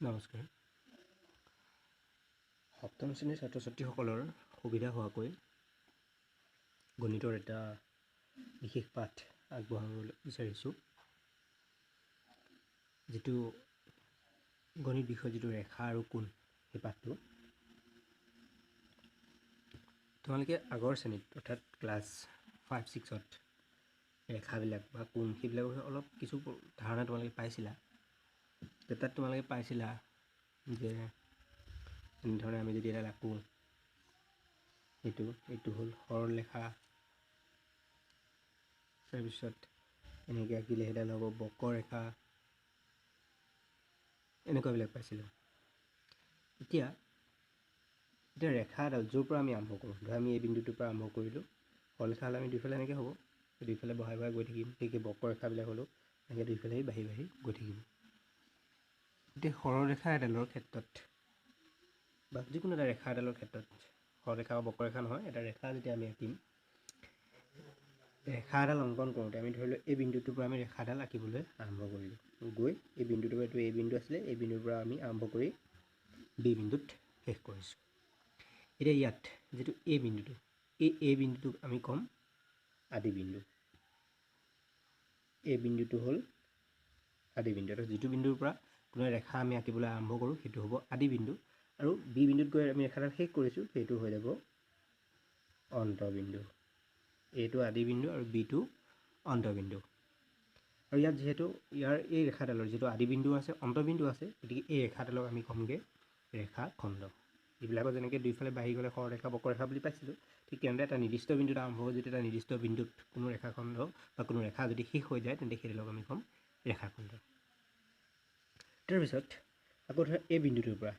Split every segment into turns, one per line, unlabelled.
নমস্কাৰ। সপ্তম শ্ৰেণীৰ ছাত্ৰ ছাত্ৰীসকলৰ সুবিধা হোৱাকৈ গণিতৰ এটা বিশেষ পাঠ আগবঢ়াব বিচাৰিছোঁ। যিটো গণিত বিষয় যিটো ৰেখা আৰু কোণ, সেই পাঠটো তোমালোকে আগৰ শ্ৰেণীত অৰ্থাৎ ক্লাছ 5-6ত ৰেখাবিলাক বা কোণ সেইবিলাকৰ অলপ কিছু ধাৰণা তোমালোকে পাইছিলা। তাত তোমালোকে পাইছিলা যে এনেধৰণে আমি যদি এটা আঁকো, এইটো হ'ল সৰল ৰেখা, তাৰপিছত এনেকৈ আঁকিলে সেইডাল হ'ব বক্ৰৰেখা, এনেকুৱাবিলাক পাইছিলোঁ। এতিয়া ৰেখা এডাল য'ৰ পৰা আমি আৰম্ভ কৰোঁ, ধৰা আমি এই বিন্দুটোৰ পৰা আৰম্ভ কৰিলোঁ, সৰলৰেখা হ'লে আমি দুইফালে এনেকৈ হ'ব, দুইফালে বহাই বহাই গৈ থাকিম। ঠিক বক্ৰৰেখাবিলাক হ'লেও এনেকৈ দুইফালে বাঢ়ি বাঢ়ি গৈ থাকিব। এতিয়া সৰলৰেখা এডালৰ ক্ষেত্ৰত বা যিকোনো এটা ৰেখা এডালৰ ক্ষেত্ৰত, সৰলৰেখা বা বক্ৰৰেখা নহয়, এটা ৰেখা যেতিয়া আমি আঁকিম, ৰেখা এডাল অংকন কৰোঁতে আমি ধৰি লওঁ এই বিন্দুটোৰ পৰা আমি ৰেখা এডাল আঁকিবলৈ আৰম্ভ কৰিলোঁ। গৈ এই বিন্দুটোৰ পৰা, এইটো এই বিন্দু আছিলে, এই বিন্দুৰ পৰা আমি আৰম্ভ কৰি বি বিন্দুত শেষ কৰিছোঁ। এতিয়া ইয়াত যিটো এই বিন্দুটো, এই বিন্দুটোক আমি ক'ম আদি বিন্দু। এই বিন্দুটো হ'ল আদি বিন্দু। অৰ্থাৎ যিটো বিন্দুৰ পৰা কোনো ৰেখা আমি আঁকিবলৈ আৰম্ভ কৰোঁ সেইটো হ'ব আদি বিন্দু, আৰু বি বিন্দুত গৈ আমি ৰেখাডাল শেষ কৰিছোঁ, সেইটো হৈ যাব অন্তবিন্দু। এইটো আদি বিন্দু আৰু বিটো অন্তবিন্দু। আৰু ইয়াত যিহেতু এই ৰেখাডালৰ যিটো আদি বিন্দু আছে, অন্তবিন্দু আছে, গতিকে এই ৰেখাডালক আমি ক'মগৈ ৰেখাখণ্ড। এইবিলাকৰ যেনেকৈ দুইফালে বাঢ়ি গ'লে সৰলৰেখা বক্ৰৰেখা বুলি পাইছিলোঁ, ঠিক তেনেদৰে এটা নিৰ্দিষ্ট বিন্দুত আৰম্ভ হৈ যদি এটা নিৰ্দিষ্ট বিন্দুত কোনো ৰেখাখণ্ড বা কোনো ৰেখা যদি শেষ হৈ যায়, তেন্তে সেইডালক আমি ক'ম ৰেখাখণ্ড। তাৰপিছত আকৌ ধৰা এই বিন্দুটোৰ পৰা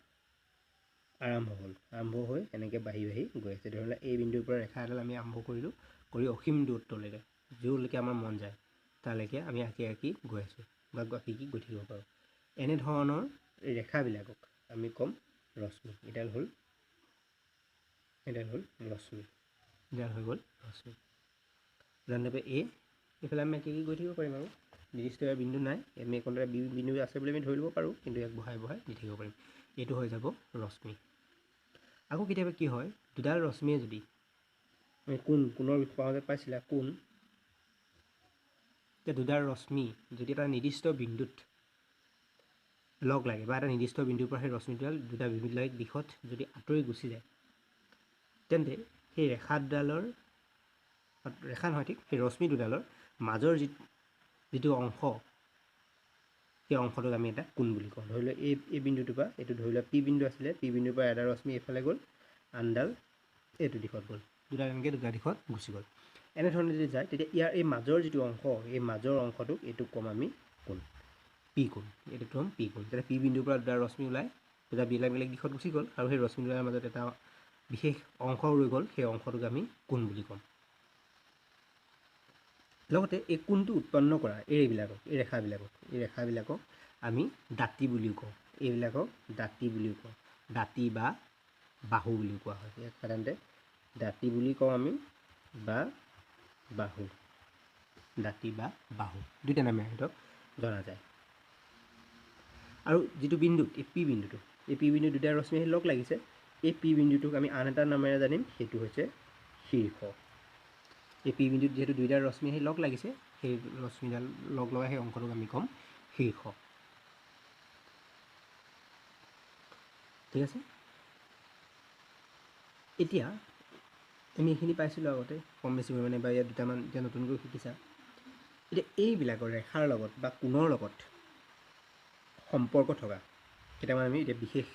আৰম্ভ হ'ল, আৰম্ভ হৈ এনেকৈ বাঢ়ি বাঢ়ি গৈ আছে। ধৰি লওক এই বিন্দুৰ পৰা ৰেখা এডাল আমি আৰম্ভ কৰিলোঁ, কৰি অসীম দূৰত্বলৈকে, য'লৈকে আমাৰ মন যায় তালৈকে আমি আঁকি আঁকি গৈ আছোঁ বা আঁকি গৈ থাকিব পাৰোঁ। এনেধৰণৰ ৰেখাবিলাকক আমি ক'ম ৰশ্মি। এডাল হ'ল ৰশ্মি, এডাল হৈ গ'ল ৰশ্মি। উদাহৰণস্বৰূপে এইফালে আমি আঁকি গৈ থাকিব পাৰিম। আৰু নিৰ্দিষ্ট বিন্দু নাই, আমি এইকণতে বিন্দু আছে বুলি আমি ধৰি ল'ব পাৰোঁ, কিন্তু ইয়াক বহাই বহাই দি থাকিব পাৰিম। এইটো হৈ যাব ৰশ্মি। আকৌ কেতিয়াবা কি হয়, দুডাল ৰশ্মিয়ে যদি আমি কোণৰ বিষয়ে পাইছিলা, কোণ, এতিয়া দুডাল ৰশ্মি যদি এটা নিৰ্দিষ্ট বিন্দুত লগ লাগে বা এটা নিৰ্দিষ্ট বিন্দুৰ পৰা সেই ৰশ্মিডাল দুটা বিভিন্ন দিশত যদি আঁতৰি গুচি যায়, তেন্তে সেই ৰেখাডালৰ, ৰেখা নহয় ঠিক, সেই ৰশ্মি দুডালৰ মাজৰ যিটো অংশ, সেই অংশটোক আমি এটা কোণ বুলি কওঁ। ধৰি লওক এই বিন্দুটোৰ পৰা, এইটো ধৰি লওক পি বিন্দু আছিলে, পি বিন্দুৰ পৰা এডাল ৰশ্মি এইফালে গ'ল, আনডাল এইটো দিশত গ'ল, দুটা এনেকৈ দুটা দিশত গুচি গ'ল। এনেধৰণে যদি যায়, তেতিয়া ইয়াৰ এই মাজৰ যিটো অংশ, এই মাজৰ অংশটোক এইটোক ক'ম আমি কোণ, পি কোণ। এইটো ক'ম পি কোণ। তেতিয়া পি বিন্দুৰ পৰা দুটা ৰশ্মি ওলাই দুটা বেলেগ বেলেগ দিশত গুচি গ'ল, আৰু সেই ৰশ্মি দুটাৰ মাজত এটা বিশেষ অংশ ৰৈ গ'ল, সেই অংশটোক আমি কোণ বুলি ক'ম। লগতে এই কোণটো উৎপন্ন কৰা এই ৰেখাবিলাকক আমি দাঁতি বুলিও কওঁ। এইবিলাকক দাঁতি বুলিও কওঁ, দাঁতি বা বাহু বুলিও কোৱা হয়। ইয়াক সাধাৰণতে দাঁতি বুলি কওঁ আমি, বা বাহু, দাঁতি বা বাহু, দুইটা নামে সিহঁতক জনা যায়। আৰু যিটো বিন্দুত এই পি বিন্দু দুটা ৰশ্মি আহি লগ লাগিছে, এই পি বিন্দুটোক আমি আন এটা নামেৰে জানিম, সেইটো হৈছে শীৰ্ষ। এই পি বিন্দুত যিহেতু দুইটা ৰশ্মি আহি লগ লাগিছে, সেই ৰশ্মিডাল লগ লগা সেই অংশটোক আমি ক'ম শীৰ্ষ। ঠিক আছে। এতিয়া আমি এইখিনি পাইছিলোঁ আগতে কম বেছি পৰিমাণে, বা ইয়াত দুটামান এতিয়া নতুনকৈ শিকিছা। এতিয়া এইবিলাকৰ ৰেখাৰ লগত বা কোণৰ লগত সম্পৰ্ক থকা কেইটামান আমি এতিয়া বিশেষ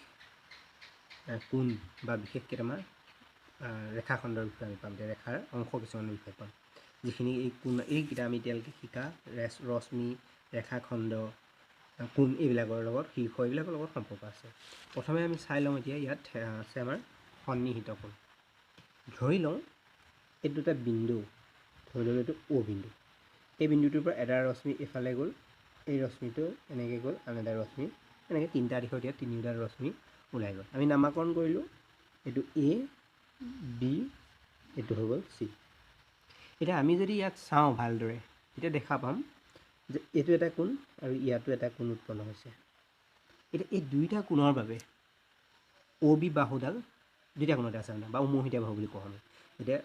কোণ বা বিশেষ কেইটামান ৰেখাখণ্ডৰ বিষয়ে আমি পাম। এতিয়া ৰেখাৰ অংশ কিছুমানৰ বিষয়ে পাম, যিখিনি এইকেইটা আমি এতিয়ালৈকে শিকা ৰশ্মি, ৰেখাখণ্ড, কোণ, এইবিলাকৰ লগত শীৰ্ষ, এইবিলাকৰ লগত সম্পৰ্ক আছে। প্ৰথমে আমি চাই লওঁ, এতিয়া ইয়াত আছে আমাৰ সন্নিহিত কোণ। ধৰি লওঁ এই দুটা বিন্দু, ধৰি লওঁ এইটো অ' বিন্দু। এই বিন্দুটোৰ পৰা এটা ৰশ্মি এইফালে গ'ল, এই ৰশ্মিটো এনেকৈ গ'ল, আন এটা ৰশ্মি এনেকৈ তিনিটা দিশত ইয়াত তিনিওটা ৰশ্মি ওলাই গ'ল। আমি নামাকৰণ কৰিলোঁ, এইটো এ, বি, এইটো হৈ গ'ল চি। এতিয়া আমি যদি ইয়াত চাওঁ ভালদৰে, তেতিয়া দেখা পাম যে এইটো এটা কোণ আৰু ইয়াতো এটা কোণ উৎপন্ন হৈছে। এতিয়া এই দুইটা কোণৰ বাবে অ' বি বাহুডাল দুইটা কোণতে আছে মানে বা উমৈহতীয়া বাহু বুলি কওঁ আমি। এতিয়া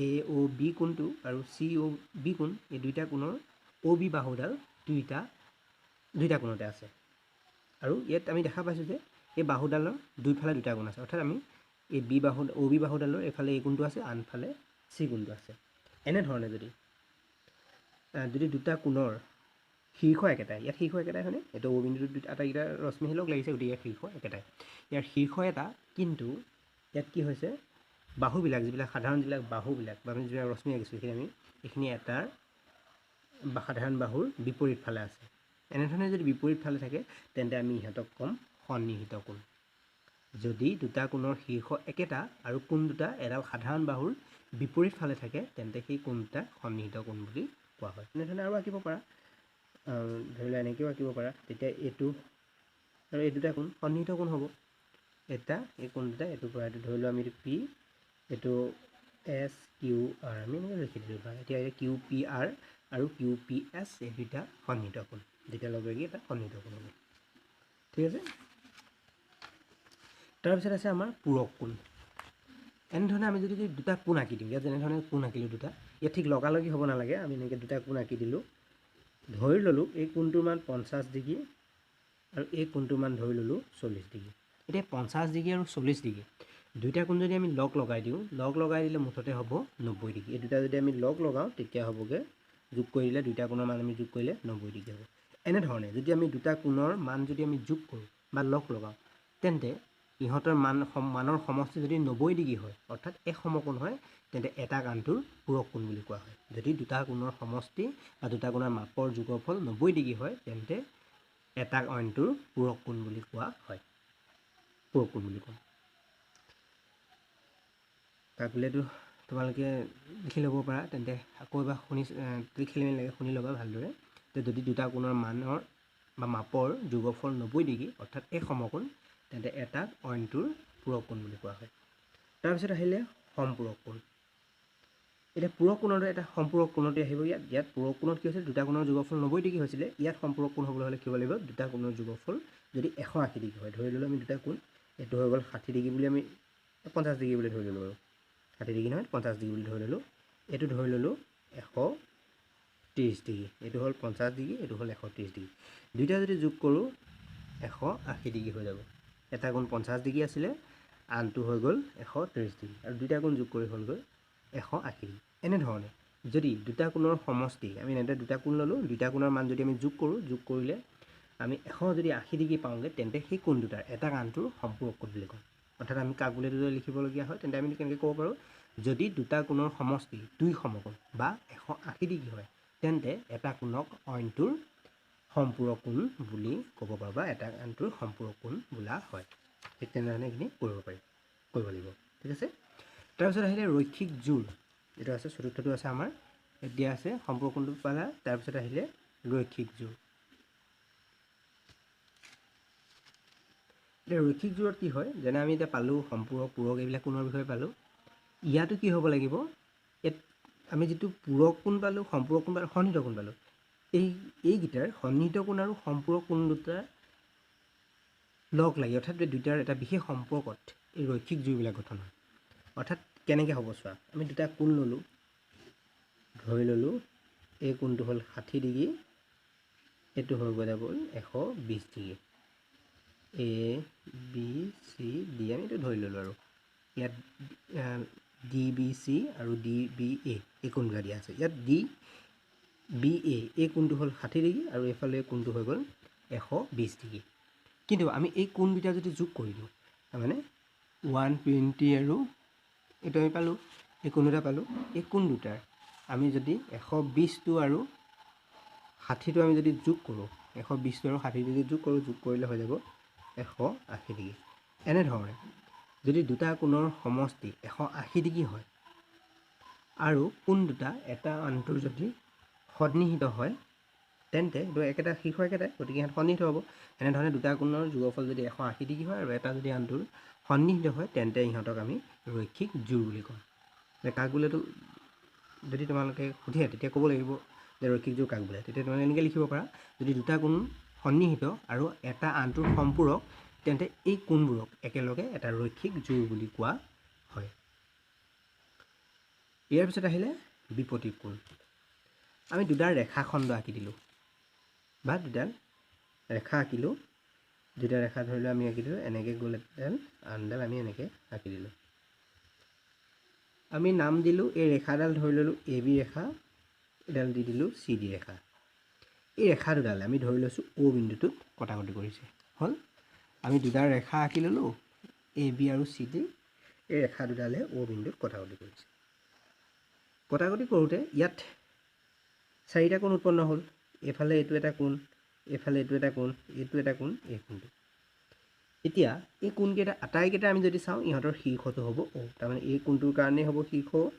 এ অ' বি কোণটো আৰু চি অ' বি কোণ এই দুইটা কোণৰ অ' বি বাহুডাল দুইটা কোণতে আছে। আৰু ইয়াত আমি দেখা পাইছোঁ যে এই বাহুডালৰ দুইফালে দুটা কোণ আছে, অৰ্থাৎ আমি এই অ' বি বাহুডালৰ এইফালে এই কোণটো আছে, আনফালে চি কোণটো আছে। এনেধৰণে যদি দুটা কোণৰ শীৰ্ষ একেটাই, ইয়াত শীৰ্ষ একেটাই হয়নে? এইটো অ' বিন্দুটোত আটাইকেইটা ৰশ্মি লগ লাগিছে, গতিকে ইয়াৰ শীৰ্ষ একেটাই। ইয়াৰ শীৰ্ষ এটা, কিন্তু ইয়াত কি হৈছে বাহুবিলাক যিবিলাক সাধাৰণ যিবিলাক বাহুবিলাক বা আমি যিবিলাক ৰশ্মি আঁকিছোঁ সেইখিনি এইখিনি এটাৰ বা সাধাৰণ বাহুৰ বিপৰীত ফালে আছে। এনেধৰণে যদি বিপৰীত ফালে থাকে তেন্তে আমি ইহঁতক ক'ম সন্নিহিত কোণ। যদি দুটা কোণৰ শীৰ্ষ একেটা আৰু কোণ দুটা এডাল সাধাৰণ বাহুৰ বিপৰীত ফালে থাকে তেন্তে সেই কোণ দুটা সন্নিহিত কোণ বুলি কোৱা হয়। এনেধৰণে আৰু আঁকিব পাৰা, ধৰি লোৱা এনেকৈও আঁকিব পাৰা। তেতিয়া এইটো আৰু এই দুটা কোণ সন্নিহিত কোণ হ'ব। এই কোণ দুটা এইটোৰ পৰা এইটো ধৰি লোৱা আমি এইটো পি, এইটো এছ কিউ আৰ, আমি এনেকৈ লিখি দিলোঁ বা এতিয়া কিউ পি আৰ আৰু কিউ পি এছ এই দুইটা সন্নিহিত কোণ, যেতিয়া লগ লাগি এটা সন্নিহিত কোণ হ'ব। ঠিক আছে। তাৰপিছত আছে আমাৰ পূৰক কোণ। এনেধৰণে আমি যদি দুটা কোণ আঁকি দিওঁ, ইয়াত যেনেধৰণে কোণ আঁকিলোঁ দুটা, ইয়াত ঠিক লগালগি হ'ব নালাগে। আমি এনেকৈ দুটা কোণ আঁকি দিলোঁ, ধৰি ল'লোঁ এই কোণটোৰ মান 50 ডিগ্ৰী আৰু এই কোণটোৰ মান ধৰি ল'লোঁ 40 ডিগ্ৰী। এতিয়া 50 ডিগ্ৰী আৰু 40 ডিগ্ৰী দুইটা কোণ যদি আমি লগ লগাই দিলে মুঠতে হ'ব 90 ডিগ্ৰী। এই দুটা যদি আমি লগ লগাওঁ তেতিয়া হ'বগৈ, যোগ কৰি দিলে দুইটা কোণৰ মান আমি যোগ কৰিলে 90 ডিগ্ৰী হ'ব। এনেধৰণে যদি আমি দুটা কোণৰ মান যদি আমি যোগ কৰোঁ বা লগ লগাওঁ তেন্তে ইহঁতৰ মানৰ সমষ্টি যদি 90 ডিগ্ৰী হয়, অৰ্থাৎ এক সমকোণ হয়, তেন্তে এটা আনটোৰ পূৰক কোণ বুলি কোৱা হয়। যদি দুটা কোণৰ সমষ্টি বা দুটা কোণৰ মাপৰ যোগফল 90 ডিগ্ৰী হয় তেন্তে এটা অইনটোৰ পূৰক কোণ বুলি কোৱা হয়। পূৰক কোণ বুলি কোৱা। কাকবোলেতো তোমালোকে লিখি ল'ব পাৰা, তেন্তে আকৌ এবাৰ খেলি মেলি লাগে, শুনি ল'বা ভালদৰে। যদি দুটা কোণৰ মানৰ বা মাপৰ যোগফল 90 ডিগ্ৰী অৰ্থাৎ এক সমকোণ, তেন্তে এটাক অইনটোৰ পূৰক কোণ বুলি কোৱা হয়। তাৰপিছত আহিলে সম্পূৰক কোণ। এতিয়া পূৰক কোণৰ এটা সম্পূৰক কোণতে আহিব। ইয়াত পূৰক কোণত কি হৈছিল, দুটা কোণৰ যোগফল 90 ডিগ্ৰী হৈছিলে। ইয়াত সম্পূৰক কোণ হ'বলৈ হ'লে কি হ'ব লাগিব, দুটা কোণৰ যোগফল যদি 180 ডিগ্ৰী হয়, ধৰি ল'লোঁ আমি দুটা কোণ, এইটো হৈ গ'ল 60 ডিগ্ৰী বুলি আমি 50 ডিগ্ৰী বুলি ধৰি ল'লোঁ আৰু 60 ডিগ্ৰী নহয় 50 ডিগ্ৰী বুলি ধৰি ল'লোঁ। এইটো ধৰি ল'লোঁ 130 ডিগ্ৰী, এইটো হ'ল 50 ডিগ্ৰী, এইটো হ'ল 130 ডিগ্ৰী। দুইটা যদি যোগ কৰোঁ 180 ডিগ্ৰী হৈ যাব। এটা কোণ 50 ডিগ্ৰী আছিলে, আনটো হৈ গ'ল 130 ডিগ্ৰী, আৰু দুইটা কোণ যোগ কৰি হ'লগৈ 180 ডিগ্ৰী। এনেধৰণে যদি দুটা কোণৰ সমষ্টি, আমি এনেদৰে দুটা কোণ ল'লোঁ, দুইটা কোণৰ মান যদি আমি যোগ কৰিলে আমি 180 ডিগ্ৰী পাওঁগৈ, তেন্তে সেই কোণ দুটাৰ এটা আনটোৰ সম্পূৰক কোণ বুলি কওঁ। অৰ্থাৎ আমি কাকবোলেটো যদি লিখিবলগীয়া হয় তেন্তে আমি কেনেকৈ ক'ব পাৰোঁ, যদি দুটা কোণৰ সমষ্টি দুই সমকোণ বা 180 ডিগ্ৰী হয় তেন্তে এটা কোণক অইনটোৰ সম্পূৰক কোণ বুলি ক'ব পাৰোঁ বা এটা আনটোৰ সম্পূৰক কোণ বোলা হয়। ঠিক তেনেধৰণে এইখিনি কৰিব লাগিব। ঠিক আছে। তাৰপিছত আহিলে ৰৈখিক জোৰ। এইটো আছে চতুৰ্থটো আছে আমাৰ, এতিয়া আছে সম্পূৰক কোণটো পালা। তাৰপিছত আহিলে ৰৈখিক জোৰ। এতিয়া ৰৈখিক জোৰত কি হয়, যেনে আমি এতিয়া পালোঁ সম্পূৰক, পূৰক এইবিলাক কোণৰ বিষয়ে পালোঁ। ইয়াতো কি হ'ব লাগিব, ইয়াত আমি যিটো পূৰক কোণ পালোঁ, সম্পূৰক কোণ পালোঁ, সন্নিহিত কোণ পালোঁ, এইকেইটাৰ সন্নিহিত কোণ আৰু সম্পূৰক কোণ দুটা লগ লাগি, অৰ্থাৎ দুইটাৰ এটা বিশেষ সম্পৰ্কত এই ৰৈখিক জোৰবিলাক গঠন হয়। অৰ্থাৎ কেনেকৈ হ'ব চোৱা, আমি দুটা কোণ ল'লোঁ, ধৰি ল'লোঁ এই কোণটো হ'ল 60 ডিগ্ৰী, এইটো হৈ গ'ল 120 degree. A B C D আমি এইটো ধৰি ল'লোঁ, আৰু ইয়াত ডি বি চি আৰু ডি বি এ এই কোণবিলাক দিয়া আছে। ইয়াত ডি বি এ এই কোণটো হ'ল 60 ডিগ্ৰী আৰু এইফালে কোণটো হৈ গ'ল 120 ডিগ্ৰী। কিন্তু আমি এই কোণ দুটা যদি যোগ কৰি দিওঁ, তাৰমানে 120 আৰু এইটো আমি পালোঁ, এই কোণ দুটা পালোঁ। এই কোণ দুটাৰ আমি যদি 120টো আৰু 60টো আমি যদি যোগ কৰোঁ, 120টো আৰু 60টো যদি যোগ কৰিলে হৈ যাব 180 ডিগ্ৰী। এনেধৰণে যদি দুটা কোণৰ সমষ্টি 180 ডিগ্ৰী হয় আৰু কোণ দুটা এটা আনটোৰ যদি সন্নিহিত হয় তেন্তে এইটো একেটা শীৰ্ষ একেটাই, গতিকে ইয়াত সন্নিহিত হ'ব। এনেধৰণে দুটা কোণৰ যোগফল যদি 180 ডিগ্ৰী হয় আৰু এটা যদি আনটোৰ সন্নিহিত হয় তেন্তে ইহঁতক আমি ৰৈখিক জোৰ বুলি কওঁ। কাক বোলেতো যদি তোমালোকে সুধে তেতিয়া ক'ব লাগিব যে ৰৈখিক জোৰ কাক বোলে, তেতিয়া তোমালোকে এনেকৈ লিখিব পাৰা, যদি দুটা কোণ সন্নিহিত আৰু এটা আনটোৰ সম্পূৰক তেন্তে এই কোণবোৰক একেলগে এটা ৰৈখিক জোৰ বুলি কোৱা হয়। ইয়াৰ পিছত আহিলে বিপৰীত কোণ। আমি দুডাল ৰেখাখণ্ড আঁকি দিলোঁ বা দুডাল ৰেখা আঁকিলোঁ। দুটা ৰেখা ধৰিলোঁ আমি আঁকি দিলোঁ, এনেকৈ গ'ল এডাল, আনডাল আমি এনেকৈ আঁকি দিলোঁ। আমি নাম দিলোঁ, এই ৰেখাডাল ধৰি ল'লোঁ এ বি ৰেখা, এডাল দি দিলোঁ চি ডি ৰেখা। এই ৰেখা দুডাল আমি ধৰি লৈছোঁ অ' বিন্দুটোত কটাকটি কৰিছে। হ'ল, আমি দুডাল ৰেখা আঁকি ল'লোঁ এ বি আৰু চি ডি, এই ৰেখা দুডালে অ' বিন্দুত কটাকটি কৰিছে। কটাকটি কৰোঁতে ইয়াত চাৰিটা কোণ উৎপন্ন হ'ল। এইফালে এইটো এটা কোণ, এইফালে এইটো এটা কোণ, এইটো এটা কোণ, এই কোণটো। এতিয়া এই কোণকেইটা আটাইকেইটা আমি যদি চাওঁ, ইহঁতৰ শীৰ্ষটো হ'ব অ'। তাৰমানে এই কোণটোৰ কাৰণেই হ'ব শীৰ্ষ অ',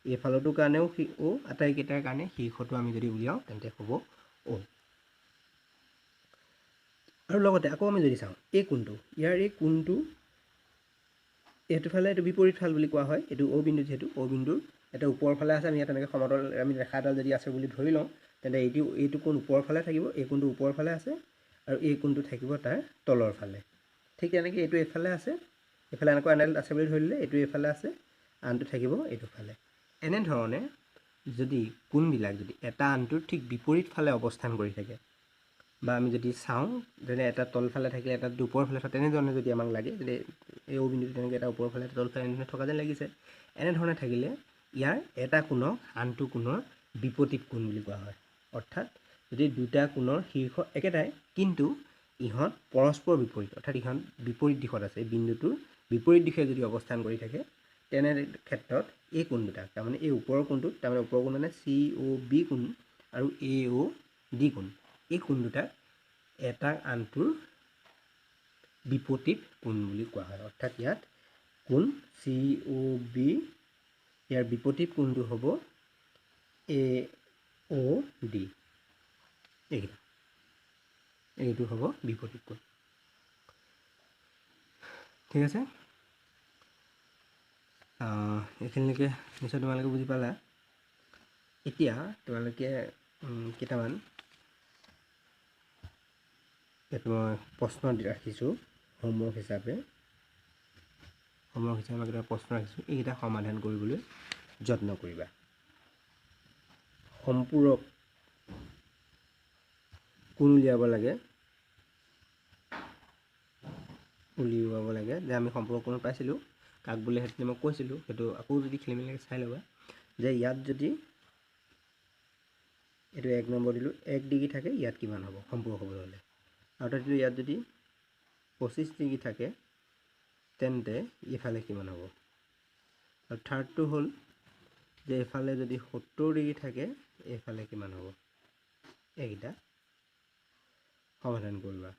এইফালটোৰ কাৰণেও অ', আটাইকেইটাৰ কাৰণে শীৰ্ষটো আমি যদি উলিয়াওঁ তেন্তে হ'ব অ'। আৰু লগতে আকৌ আমি যদি চাওঁ এই কোণটো, ইয়াৰ এই কোণটো এইটো ফালে এইটো বিপৰীত ফাল বুলি কোৱা হয়। এইটো অ' বিন্দু, যিহেতু অ' বিন্দুৰ এটা ওপৰৰ ফালে আছে, আমি ইয়াত এনেকৈ সমতল আমি ৰেখা এডাল যদি আছে বুলি ধৰি লওঁ, তেন্তে এইটো কোণ ওপৰৰ ফালে থাকিব, এই কোণটো ওপৰৰ ফালে আছে আৰু এই কোণটো থাকিব তাৰ তলৰ ফালে। ঠিক তেনেকৈ এইটো এইফালে আছে, এইফালে এনেকুৱা এডাল আছে বুলি ধৰি ল'লে, এইটো এইফালে আছে, আনটো থাকিব এইটো ফালে। এনেধৰণে যদি কোণবিলাক যদি এটা আনটোৰ ঠিক বিপৰীত ফালে অৱস্থান কৰি থাকে, বা আমি যদি চাওঁ যেনে এটা তলফালে থাকিলে এটা ওপৰৰ ফালে থাকে, তেনেধৰণে যদি আমাক লাগে, যদি এই অ' বিন্দুটো তেনেকৈ এটা ওপৰৰ ফালে এটা তলফালে এনেধৰণে থকা যেন লাগিছে, এনেধৰণে থাকিলে ইয়াৰ এটা কোণক আনটো কোণৰ বিপৰীত কোণ বুলি কোৱা হয়। অৰ্থাৎ যদি দুটা কোণৰ শীৰ্ষ একেটাই কিন্তু ইহঁত পৰস্পৰ বিপৰীত, অৰ্থাৎ ইহঁত বিপৰীত দিশত আছে, এই বিন্দুটোৰ বিপৰীত দিশে যদি অৱস্থান কৰি থাকে, তেনে ক্ষেত্ৰত এই কোণ দুটা, তাৰমানে এই ওপৰৰ কোণটোত, তাৰমানে ওপৰৰ কোণ মানে চি অ' বি কোণ আৰু এ অ' ডি কোণ, এই কোণ দুটা এটা আনটোৰ বিপৰীত কোণ বুলি কোৱা হয়। অৰ্থাৎ ইয়াত কোণ চি অ' বি, ইয়াৰ বিপৰীত কোণটো হ'ব এ অ' ডি, এইটো হ'ব বিপৰীত কোণ। ঠিক আছে, এইখিনিলৈকে নিশ্চয় তোমালোকে বুজি পালা। এতিয়া তোমালোকে কেইটামান ইয়াত মই প্ৰশ্ন ৰাখিছোঁ হোমৱৰ্ক হিচাপে। মই কেইটা প্ৰশ্ন ৰাখিছোঁ, এইকেইটা সমাধান কৰিবলৈ যত্ন কৰিবা। সম্পূৰক কোণ উলিয়াব লাগে, যে আমি সম্পূৰক কোণ পাইছিলোঁ, কাক বোলে সেইটো মই কৈছিলোঁ, সেইটো আকৌ যদি খেলি মেলি চাই ল'বা, যে ইয়াত যদি এইটো 1 নম্বৰ দিলোঁ, 1 ডিগ্ৰী থাকে, ইয়াত কিমান হ'ব সম্পূৰক হ'বলৈ হ'লে। আৰু তাত ইয়াত যদি 25 ডিগ্ৰী থাকে, তেন্তে ইফালে কিমান হ'ব। আৰু থাৰ্ডটো হ'ল যে এইফালে যদি 70 ডিগ্ৰী থাকে, এইফালে কিমান হ'ব। এইকেইটা সমাধান কৰিবা।